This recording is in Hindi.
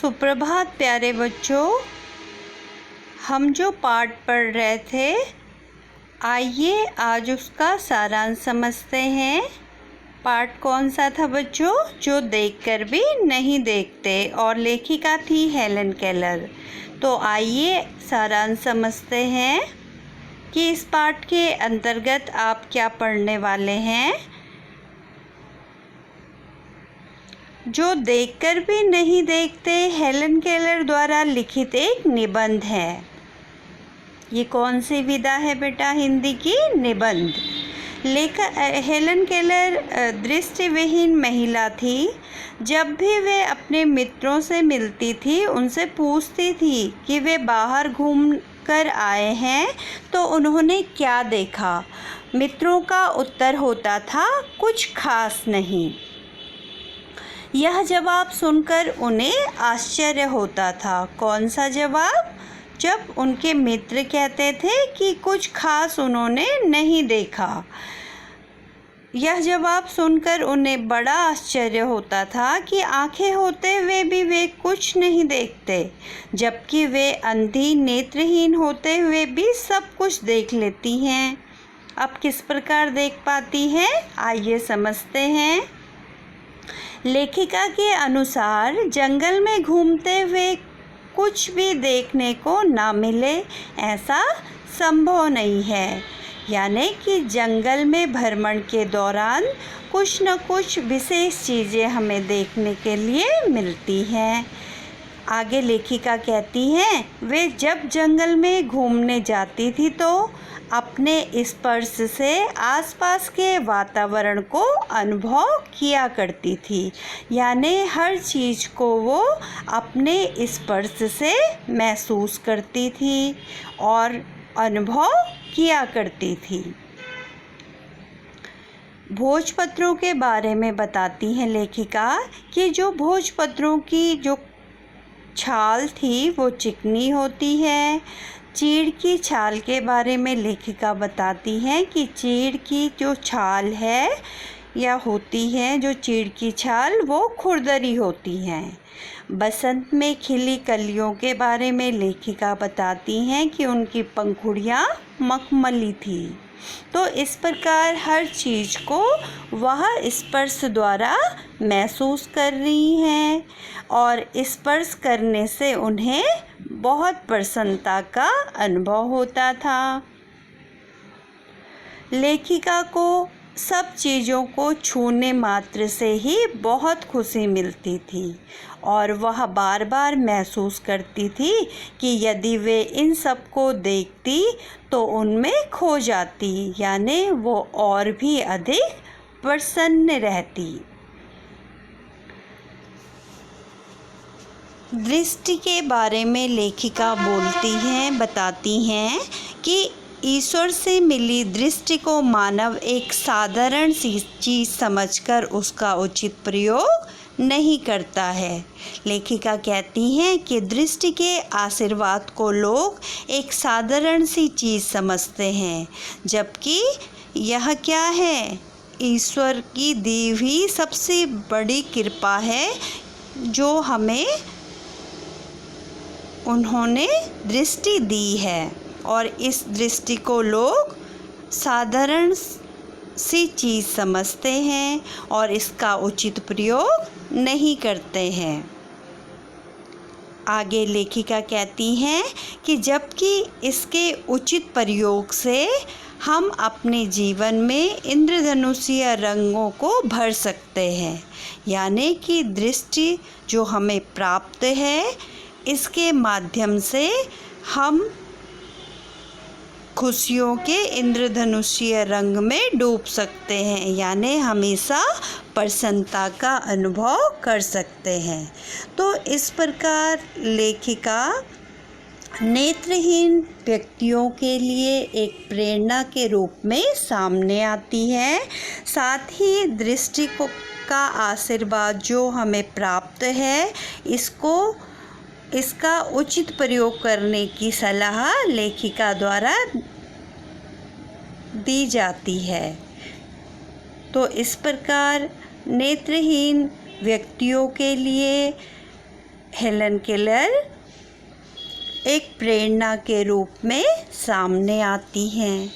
सुप्रभात प्यारे बच्चों। हम जो पाठ पढ़ रहे थे, आइए आज उसका सारांश समझते हैं। पाठ कौन सा था बच्चों? जो देखकर भी नहीं देखते, और लेखिका थी हेलन केलर। तो आइए सारांश समझते हैं कि इस पाठ के अंतर्गत आप क्या पढ़ने वाले हैं। जो देखकर भी नहीं देखते हेलन केलर द्वारा लिखित एक निबंध है। ये कौन सी विधा है बेटा? हिंदी की निबंध। लेखक हेलन केलर दृष्टिविहीन महिला थी। जब भी वे अपने मित्रों से मिलती थी, उनसे पूछती थी कि वे बाहर घूम कर आए हैं तो उन्होंने क्या देखा। मित्रों का उत्तर होता था, कुछ खास नहीं। यह जवाब सुनकर उन्हें आश्चर्य होता था। कौन सा जवाब? जब उनके मित्र कहते थे कि कुछ खास उन्होंने नहीं देखा। यह जवाब सुनकर उन्हें बड़ा आश्चर्य होता था कि आंखें होते हुए भी वे कुछ नहीं देखते, जबकि वे अंधी नेत्रहीन होते हुए भी सब कुछ देख लेती हैं। अब किस प्रकार देख पाती हैं, आइए समझते हैं। लेखिका के अनुसार जंगल में घूमते हुए कुछ भी देखने को ना मिले, ऐसा संभव नहीं है। यानी कि जंगल में भ्रमण के दौरान कुछ न कुछ विशेष चीज़ें हमें देखने के लिए मिलती हैं। आगे लेखिका कहती हैं, वे जब जंगल में घूमने जाती थी तो अपने स्पर्श से आसपास के वातावरण को अनुभव किया करती थी। यानी हर चीज़ को वो अपने स्पर्श से महसूस करती थी और अनुभव किया करती थी। भोजपत्रों के बारे में बताती हैं लेखिका कि जो भोजपत्रों की जो छाल थी वो चिकनी होती है। चीड़ की छाल के बारे में लेखिका बताती हैं कि चीड़ की जो छाल है या होती है, जो चीड़ की छाल वो खुरदरी होती हैं। बसंत में खिली कलियों के बारे में लेखिका बताती हैं कि उनकी पंखुड़ियाँ मखमली थी। तो इस प्रकार हर चीज़ को वह स्पर्श द्वारा महसूस कर रही हैं और स्पर्श करने से उन्हें बहुत प्रसन्नता का अनुभव होता था। लेखिका को सब चीज़ों को छूने मात्र से ही बहुत खुशी मिलती थी और वह बार बार महसूस करती थी कि यदि वे इन सब को देखती तो उनमें खो जाती, यानी वो और भी अधिक प्रसन्न रहती। दृष्टि के बारे में लेखिका बोलती हैं, बताती हैं कि ईश्वर से मिली दृष्टि को मानव एक साधारण सी चीज़ समझकर उसका उचित प्रयोग नहीं करता है। लेखिका कहती हैं कि दृष्टि के आशीर्वाद को लोग एक साधारण सी चीज़ समझते हैं, जबकि यह क्या है? ईश्वर की दी हुई सबसे बड़ी कृपा है जो हमें उन्होंने दृष्टि दी है, और इस दृष्टि को लोग साधारण सी चीज़ समझते हैं और इसका उचित प्रयोग नहीं करते हैं। आगे लेखिका कहती हैं कि जबकि इसके उचित प्रयोग से हम अपने जीवन में इंद्रधनुषीय रंगों को भर सकते हैं। यानी कि दृष्टि जो हमें प्राप्त है, इसके माध्यम से हम खुशियों के इंद्रधनुषीय रंग में डूब सकते हैं, यानी हमेशा प्रसन्नता का अनुभव कर सकते हैं। तो इस प्रकार लेखिका नेत्रहीन व्यक्तियों के लिए एक प्रेरणा के रूप में सामने आती है। साथ ही दृष्टि का आशीर्वाद जो हमें प्राप्त है, इसका उचित प्रयोग करने की सलाह लेखिका द्वारा दी जाती है। तो इस प्रकार नेत्रहीन व्यक्तियों के लिए हेलन केलर एक प्रेरणा के रूप में सामने आती हैं।